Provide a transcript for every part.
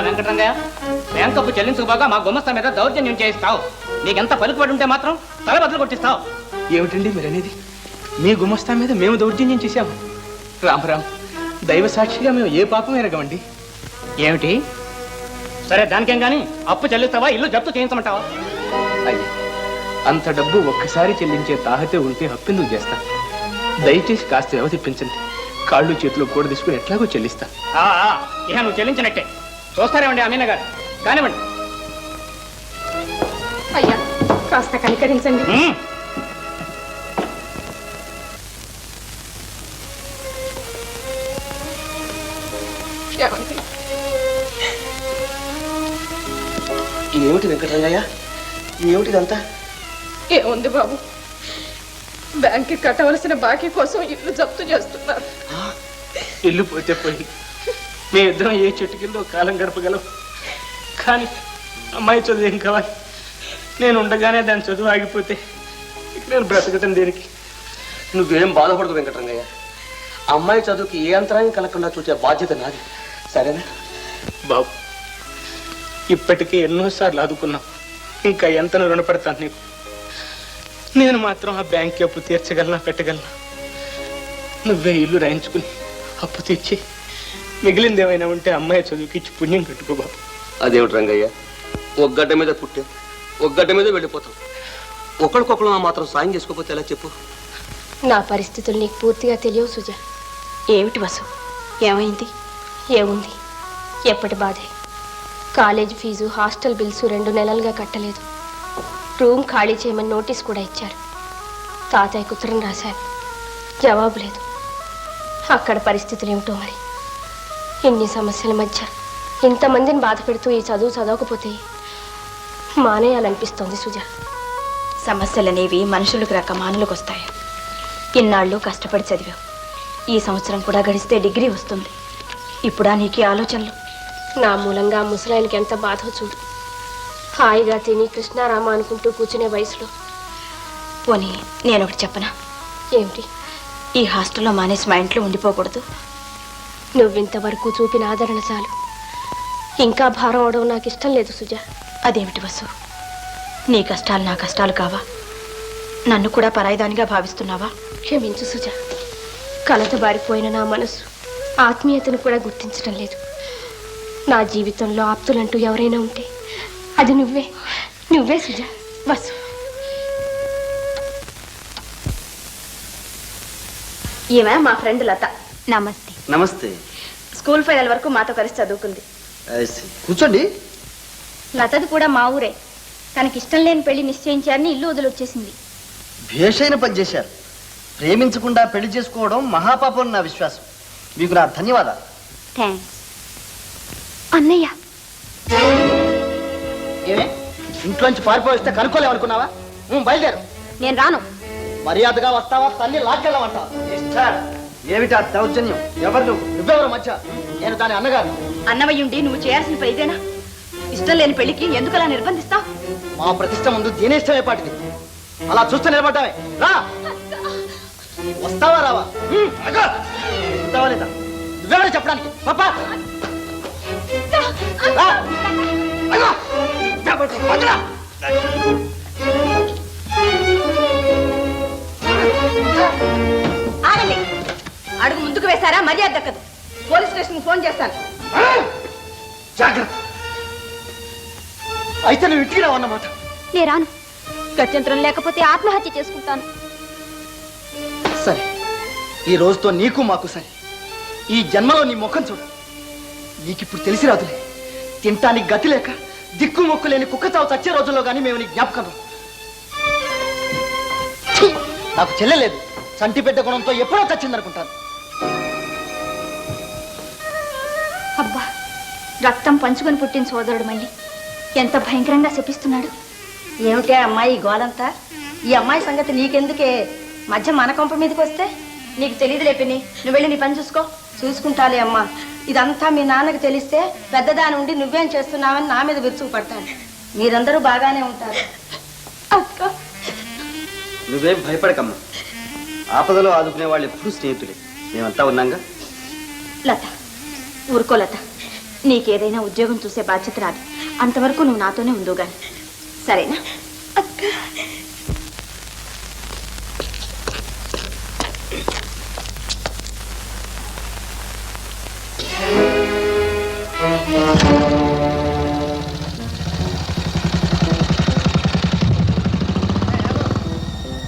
Venkatarangaiah, bank అప్పు చెల్లించకపోగా మా గుమస్తా మీద దౌర్జన్యం చేయిస్తావు. నీకెంత పలుకుబడి ఉంటే మాత్రం తల బదులు కొట్టిస్తావు. ఏమిటండి మీరనేది? మీ గుమస్తా మీద మేము దౌర్జన్యం చేశాము? రామరామ్, దైవ సాక్షిగా మేము ఏ పాపం ఎరగమండి. ఏమిటి? సరే, దానికేం గాని అప్పు చెల్లిస్తావా, ఇల్లు జప్తు చేయించమంటావా? అయ్యా, అంత డబ్బు ఒక్కసారి చెల్లించే తాహతే ఉంటే అప్పెందుకు చేస్తా? దయచేసి కాస్త వ్యవధిప్పించండి. కాళ్ళు చేతులు కూడా తీసుకుని ఎట్లాగో చెల్లిస్తా. ఇక నువ్వు చెల్లించినట్టే. చూస్తారేమండి అమీన గారు, కానివ్వండి. అయ్యా, కాస్త కనికరించండి. ఏమిటి వెంకటరంగయ్య, ఏమిటిదంతా? ఏముంది బాబు, బ్యాంక్కి కట్టవలసిన బాకీ కోసం ఇల్లు జప్తు చేస్తున్నారు. ఇల్లు పోతే పోయి మేమిద్దరం ఏ చెట్టు కింద కాలం గడపగలం. కానీ అమ్మాయి చదువు ఏం కావాలి? నేను ఉండగానే దాని చదువు ఆగిపోతే నేను బ్రతకటం దేనికి? నువ్వేం బాధపడదు వెంకటరంగయ్య. అమ్మాయి చదువుకి ఏ అంతరాయం కలగకుండా చూసే బాధ్యత నాది, సరేనా? బాబు, ఇప్పటికే ఎన్నోసార్లు ఆదుకున్నాం. ఇంకా ఎంతను రుణపడతాను నీకు? నేను మాత్రం ఆ బ్యాంక్ అప్పు తీర్చగలనా, పెట్టగలనా? నువ్వే ఇల్లు రాయించుకుని అప్పు తీర్చి మిగిలింది ఏమైనా ఉంటే అమ్మాయి చదువుకి ఇచ్చి పుణ్యం కట్టుకో బాబు. అదేమిటి రంగయ్య, ఒక గడ్డ మీద పుట్టే ఒక గడ్డ మీద వెళ్ళిపోతాం. ఒకరికొకరు మాత్రం సాయం చేసుకోకపోతే ఎలా చెప్పు? నా పరిస్థితులు నీకు పూర్తిగా తెలియవు సుజా. ఏమిటి వసు, ఏమైంది? ఏముంది, ఎప్పటి బాధే. కాలేజ్ ఫీజు, హాస్టల్ బిల్స్ 2 నెలలుగా కట్టలేదు. రూమ్ ఖాళీ చేయమని నోటీస్ కూడా ఇచ్చారు. తాతయ్యకు ఉత్తరం రాశారు, జవాబు లేదు. అక్కడ పరిస్థితులు ఏమిటో మరి. ఇన్ని సమస్యల మధ్య ఇంతమందిని బాధ పెడుతూ ఈ చదువు చదవకపోతే మానేయాలనిపిస్తోంది సుజా. సమస్యలనేవి మనుషులకు రకమానులకు వస్తాయి. ఇన్నాళ్ళు కష్టపడి చదివావు. ఈ సంవత్సరం కూడా గడిస్తే డిగ్రీ వస్తుంది. ఇప్పుడా నీకు ఆలోచనలు? నా మూలంగా ముసలాయనకి ఎంత బాధో చూడు. హాయిగా తిని కృష్ణారామ అనుకుంటూ కూర్చునే వయసులో. పోనీ నేనొకటి చెప్పనా? ఏమిటి? ఈ హాస్టల్లో మానేసి మా ఇంట్లో ఉండిపోకూడదు. నువ్వింతవరకు చూపిన ఆదరణ చాలు. ఇంకా భారం అవడం నాకు ఇష్టం లేదు సుజా. అదేమిటి వసు, నీ కష్టాలు నా కష్టాలు కావా? నన్ను కూడా పరాయిదానిగా భావిస్తున్నావా? క్షమించు సుజా. కలత బారిపోయిన నా మనసు ఆత్మీయతను కూడా గుర్తించడం లేదు. నా జీవితంలో ఆప్తులంటూ ఎవరైనా ఉంటే అది నువ్వే సుజా. వసు, ఈమె మా ఫ్రెండ్ లత. నమస్తే. నమస్తే. స్కూల్ ఫైనల్ వరకు మాతో కలిసి చదువుకుంది. కూర్చోండి. లతది కూడా మా ఊరే. తనకి ఇష్టం లేని పెళ్లి నిశ్చయించారని ఇల్లు వదిలొచ్చేసింది. భేషైన పని చేశారు. ప్రేమించకుండా పెళ్లి చేసుకోవడం మహాపాపం నా విశ్వాసం. మీకు నా ధన్యవాదాలు. థ్యాంక్స్. అన్నయ్య, ఏమే ఇంట్లోంచి పారిపోయిస్తే కనుక్కోలేమనుకున్నావా? బయలుదేరు. నేను రాను. మర్యాదగా వస్తావా, తల్లి లాక్కెళ్ళమంటావా? ఏమిటా దౌర్జన్యం? ఎవరు నువ్వెవరు మధ్య? నేను దాని అన్నగారు. అన్నవయ్యుండి నువ్వు చేయాల్సిన పైదేనా? ఇష్టం లేని పెళ్లికి ఎందుకు అలా నిర్బంధిస్తావు? మా ప్రతిష్ట ముందు దీని ఇష్టమే పాటిది. అలా చూస్తే నిలబడ్డావే. రా, వస్తావా రావా? వస్తావా లేదా? నువ్వెవరు చెప్పడానికి? పాపా ఆగండి. అడుగు ముందుకు వేశారా మర్యాద దక్కదు. పోలీస్ స్టేషన్ ఫోన్ చేస్తాను. జాగ్రత్త. అయితే నువ్వు ఇంటికి రావన్నమాట. నేను రాను. గత్యంతరం లేకపోతే ఆత్మహత్య చేసుకుంటాను. సరే, ఈ రోజుతో నీకు మాకు సరే. ఈ జన్మలో నీ ముఖం చూడు. నీకిప్పుడు తెలిసి రాదులే. తింటానికి గతి లేక దిక్కు మొక్కు లేని కుక్క చావు చచ్చే రోజుల్లో కానీ మేము నీ జ్ఞాపకం. నాకు చెల్లెలేదు. చంటి బిడ్డ గుణంతో ఎప్పుడో చచ్చిందనుకుంటాను. అబ్బా, రక్తం పంచుకొని పుట్టిన సోదరుడు మళ్ళీ ఎంత భయంకరంగా శపిస్తున్నాడు. ఏమిటే అమ్మాయి గోలంతా? ఈ అమ్మాయి సంగతి నీకెందుకే? మధ్య మన కొంప మీదకి వస్తే నీకు తెలియదు లేపిని. నువ్వు వెళ్ళి నీ పని చూసుకో. చూసుకుంటాలే అమ్మా. ఇదంతా మీ నాన్నకి తెలిస్తే పెద్దదాని ఉండి నువ్వేం చేస్తున్నావని నా మీద విరుచుకు పడతాను. మీరందరూ బాగానే ఉంటారు. అక్క, నువ్వేం భయపడకమ్మా. ఆపదలో ఆదుకునే వాళ్ళు ఎప్పుడు స్నేహితులే. మేమంతా ఉన్నాగా. లత ఊరుకో లత, నీకేదైనా ఉద్యోగం చూసే బాధ్యత రాదు. అంతవరకు నువ్వు నాతోనే ఉందో గాని, సరేనా?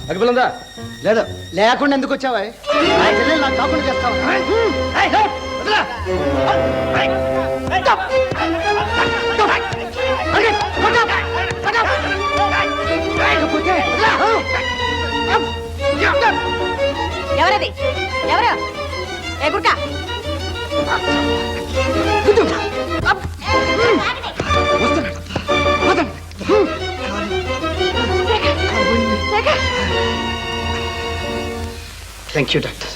అగ్గిపుల్లందా? లేదు, లేకుండా ఎందుకు వచ్చావా? నా చెల్లెలు నాకు కాకుండా చేస్తావా? ఎవరది? ఎవరు? ఏ గుర్కా థ్యాంక్ యూ డాక్టర్.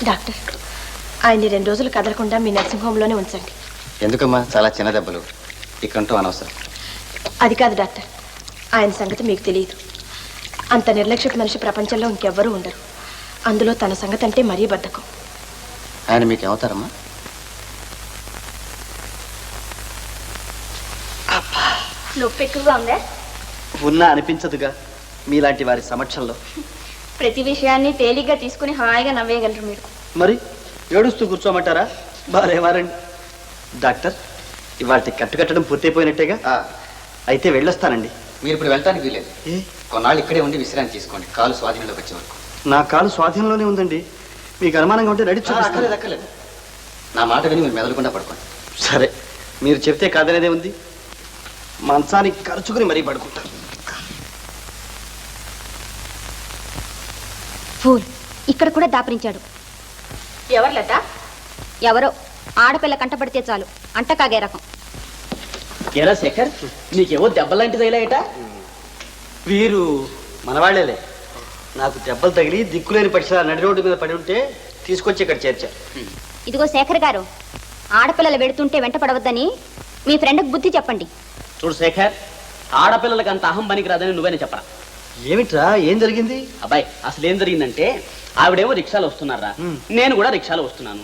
డాక్టర్, ఆయన్ని 2 రోజులు కదలకుండా మీ నర్సింగ్ హోమ్లోనే ఉంచండి. ఎందుకమ్మా? చాలా చిన్న దెబ్బలు, ఇక్కడంటూ అనవసరం. అది కాదు డాక్టర్, ఆయన సంగతి మీకు తెలియదు. అంత నిర్లక్ష్యపు మనిషి ప్రపంచంలో ఇంకెవ్వరూ ఉండరు. అందులో తన సంగతి అంటే మరీ బద్ధకం. ఆయన మీకు ఏమవుతారమ్మా? నొప్పి ఎక్కువగా ఉందా? ఉన్నా అనిపించదుగా మీలాంటి వారి సమక్షంలో. ప్రతి విషయాన్ని తేలిగ్గా తీసుకుని హాయిగా నవ్వేయగలరు మీరు. మరి ఏడుస్తూ కూర్చోమంటారా? బారేవారండి. డాక్టర్, ఇవాళ కట్టడం పూర్తయిపోయినట్టేగా? అయితే వెళ్ళొస్తానండి. మీరు ఇప్పుడు వెళ్ళటానికి వీలేదు. ఏ? కొన్నాళ్ళు ఇక్కడే ఉండి విశ్రాంతి తీసుకోండి, కాలు స్వాధీనంలోకి వచ్చే వరకు. నా కాలు స్వాధీనంలోనే ఉందండి. మీకు అనుమానంగా ఉంటే నడిచి చూపిస్తాను. అక్కర్లేదు. నా మాట విని మీరు మెదలకుండా పడుకోండి. సరే, మీరు చెప్తే కాదనేదే ఉంది. మంచానికి ఖర్చుకుని మరీ పడుకుంటాను. ఫూల్, ఇక్కడ కూడా దాపరించాడు. ఎవరు లత? ఎవరో ఆడపిల్ల కంటపడితే చాలు అంటకాగే రకం. ఎరా శేఖర్, నీకేవో దెబ్బలాంటి తగిలాయట? వీరు మనవాళ్లేలే. నాకు దెబ్బలు తగిలి దిక్కులేని పక్షుల నడి రోడ్డు మీద పడి ఉంటే తీసుకొచ్చి ఇక్కడ చేర్చారు. ఇదిగో శేఖర్ గారు, ఆడపిల్లలు వెడుతుంటే వెంట పడవద్దని మీ ఫ్రెండ్కి బుద్ధి చెప్పండి. చూడు శేఖర్, ఆడపిల్లలకి అంత అహం పనికి రాదని నువ్వేనే చెప్పరా? ఏమిట్రా, ఏం జరిగింది? అబ్బాయి, అసలు ఏం జరిగిందంటే ఆవిడేమో రిక్షాలో వస్తున్నారా, నేను కూడా రిక్షాలో వస్తున్నాను.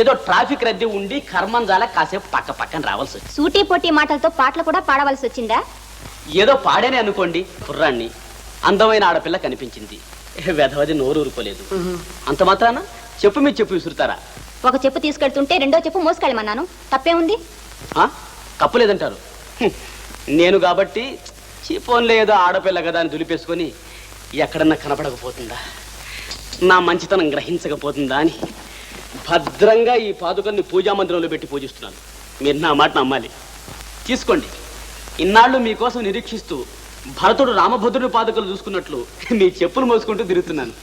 ఏదో ట్రాఫిక్ రద్దీ ఉండి కర్మంజాల కాసేపు పక్క పక్కన రావాల్సి వచ్చింది. సూటీ పోటీ మాటలతో పాటలు కూడా పాడవలసి వచ్చిందా? ఏదో పాడేనే అనుకోండి. కుర్రాన్ని అందమైన ఆడపిల్ల కనిపించింది. వెధవది నోరు ఊరుకోలేదు. అంత మాత్రాన చెప్పు మీద చెప్పు విసురుతారా? ఒక చెప్పు తీసుకెళ్తుంటే రెండో చెప్పు మోసుకెళ్ళమన్నాను, తప్పే ఉంది? తప్పులేదంటారు. నేను కాబట్టి చీపోన్లే ఏదో ఆడపిల్ల కదా అని దులిపేసుకొని ఎక్కడన్నా కనపడకపోతుందా, నా మంచితనం గ్రహించకపోతుందా అని భద్రంగా ఈ పాదుకల్ని పూజా మందిరంలో పెట్టి పూజిస్తున్నాను. మీరు నా మాట నమ్మాలి. తీసుకోండి. ఇన్నాళ్ళు మీకోసం నిరీక్షిస్తూ భరతుడు రామభద్రుడి పాదుకలు చూసుకున్నట్లు మీ చెప్పులు మోసుకుంటూ తిరుగుతున్నాను.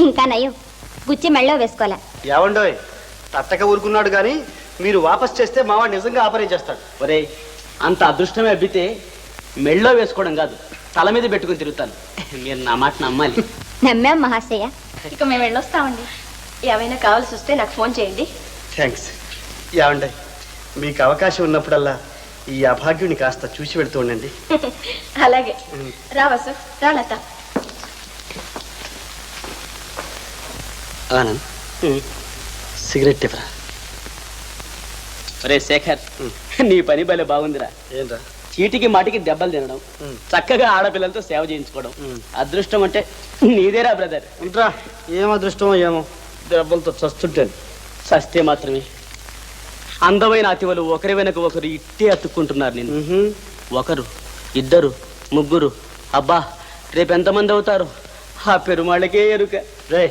ఇంకా నయం, గుచ్చి మెళ్ళో వేసుకోలే. ఏవండోయ్, తట్టక ఊరుకున్నాడు కానీ మీరు వాపస్ చేస్తే మావాడు నిజంగా ఆపరేట్ చేస్తాడు. ఒరే, అంత అదృష్టమే అబ్బితే మెళ్ళో వేసుకోవడం కాదు, తల మీద పెట్టుకుని తిరుగుతాను. మీరు నా మాట నమ్మాలి. నమ్మాం మహాశయ. ఇక మేము వెళ్ళొస్తామండి. ఏమైనా కావాల్సి వస్తే నాకు ఫోన్ చేయండి. థ్యాంక్స్. ఏవండోయ్, మీకు అవకాశం ఉన్నప్పుడల్లా ఈ అభాగ్యుని కాస్త చూసి వెళ్తూ ఉండండి. అలాగే. రావసు, రా లత. ఆనంద్, సిగరెట్ ఇవ్వరా. ఒరే శేఖర్, నీ పని భలే బాగుందిరా. ఏంట్రా? చీటికి మాటికి దెబ్బలు తినడం, చక్కగా ఆడపిల్లలతో సేవ చేయించుకోవడం. అదృష్టం అంటే నీదేరా బ్రదర్. ఇంట్రా, ఏం అదృష్టమో ఏమో, దెబ్బలతో చస్తుంటాను. సస్తే మాత్రమే. అందమైన అతివలు ఒకరి వెనక ఒకరు ఇట్టే అతుక్కుంటున్నారు. నేను ఒకరు, ఇద్దరు, ముగ్గురు, అబ్బా రేపు ఎంతమంది అవుతారు? ఆ పెరుమాళ్ళకే ఎరుక. రే,